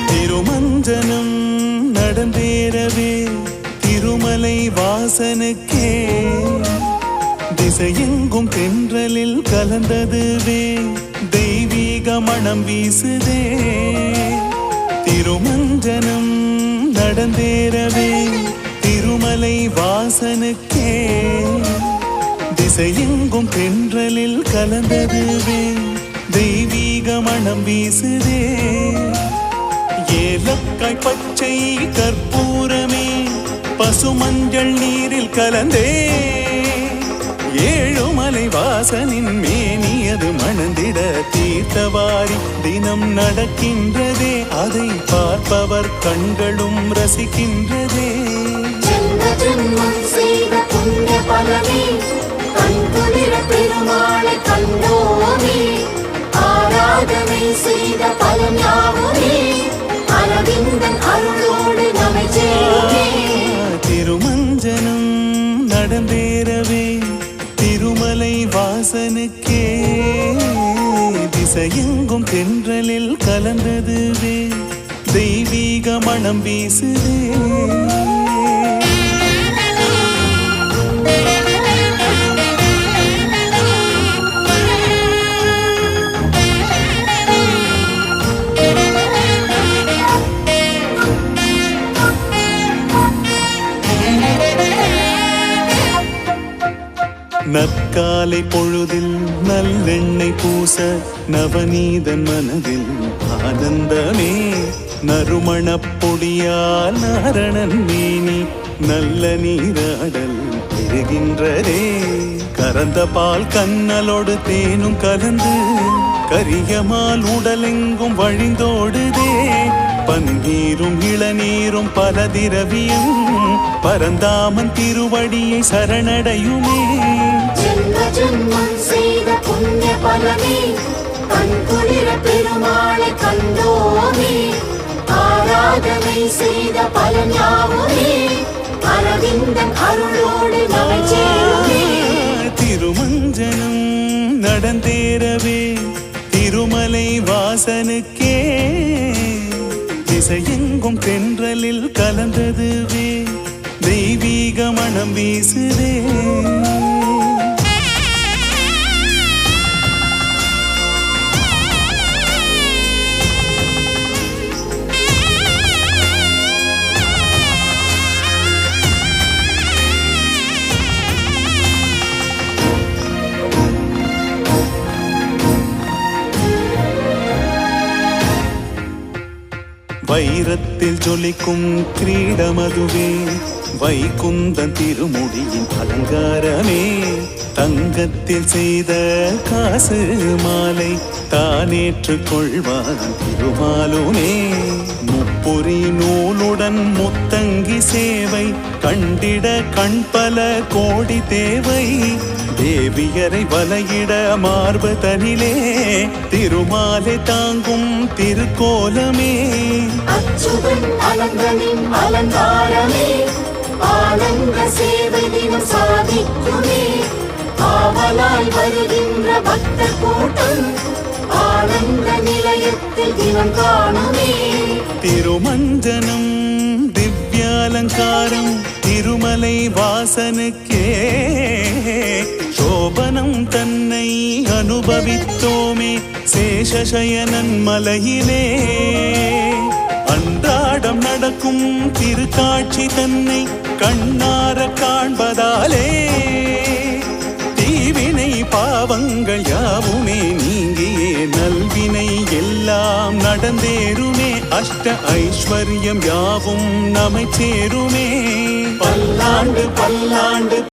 திருமஞ்சனம் நடந்தேறவே திருமலை வாசனுக்கே திசையெங்கும் தென்றலில் கலந்ததுவே தெய்வீக மணம் வீசுதே. திருமஞ்சனம் நடந்தேறவே திருமலை வாசனுக்கே திசையெங்கும் தென்றலில் கலந்ததுவே தெய்வீக மணம் வீசுதே. ஏலக்காய் பச்சை கற்பூரமே பசுமஞ்சள் நீரில் கலந்தே ஏழுமலை வாசனின் மேனியது மணந்திட தீர்த்தவாரி தினம் நடக்கின்றதே. அதை பார்ப்பவர் கண்களும் ரசிக்கின்றதே. பெருமாளை கண்டோமே ஆராதனை செய்த பலன் யாவுமே அரவிந்தன் அருளோடு நம்மை சேருமே. திருமஞ்சனம் நடந்தேறவே திருமலை வாசனுக்கே திசையெங்கும் தென்றலில் கலந்ததுவே தெய்வீக மணம் வீசுதே. நற்காலை பொழுதில் நல்லெண்ணெய் பூச நவநீதன் மனதில் ஆனந்தமே. நறுமணப் பொடியால் நாரணன் மேனி நல்ல நீராடல் பெறுகின்றதே. கறந்த பால் கண்ணலோடு தேனும் கலந்து கரியமால் உடலெங்கும் வழிந்தோடுதே. பன்னீரும் இளநீரும் பல திரவியம் பரந்தாமன் திருவடியை சரணடையுமே. ஜென்மம் செய்த புண்ணிய பலமே கண்குளிர பெருமாளை கண்டோமே ஆராதனை செய்த பலன் யாவுமே அரவிந்தன் அருளோடு நம்மை சேருமே. திருமஞ்சனம் நடந்தேறவே திருமலை வாசனுக்கே திசையெங்கும் தென்றலில் கலந்ததுவே தெய்வீக மணம் வீசுதே. வைரத்தில் ஜொலிக்கும் கிரீடமதுவே வைகுந்தன் திருமுடியின் அலங்காரமே. தங்கத்தில் செய்த காசு மாலை தானேற்றுக் கொள்வான் திருமாலுமே. முப்பொறி நூலுடன் முத்தங்கி சேவை கண்டிட கண்பல கோடி தேவை. தேவியரை வலையிட மார்பு தனிலே திருமாலை தாங்கும் திருக்கோலமே. அச்சுதன் அலங்கனின் அலங்காரமே ஆனந்த சேவை தினம் சாதிக்குமே. ஆவலாய் வருகின்ற பக்த கூட்டம் ஆனந்த நிலையத்தில் தினம் காணுமே. திருமஞ்சனம் திவ்யாலங்காரம் திருமலை வாசனுக்கே சோபனம் தன்னை அனுபவித்தோமே சேஷசயனன் மலையிலே. அன்றாடம் நடக்கும் திருக்காட்சி தன்னை கண்ணார காண்பதாலே தீவினை பாவங்கள் யாவுமே நீங்கியே நல்வினை எல்லாம் நடந்தேருமே. அஷ்ட ஐஸ்வர்யம் யாவும் நம்மை சேருமே. பல்லாண்டு பல்லாண்டு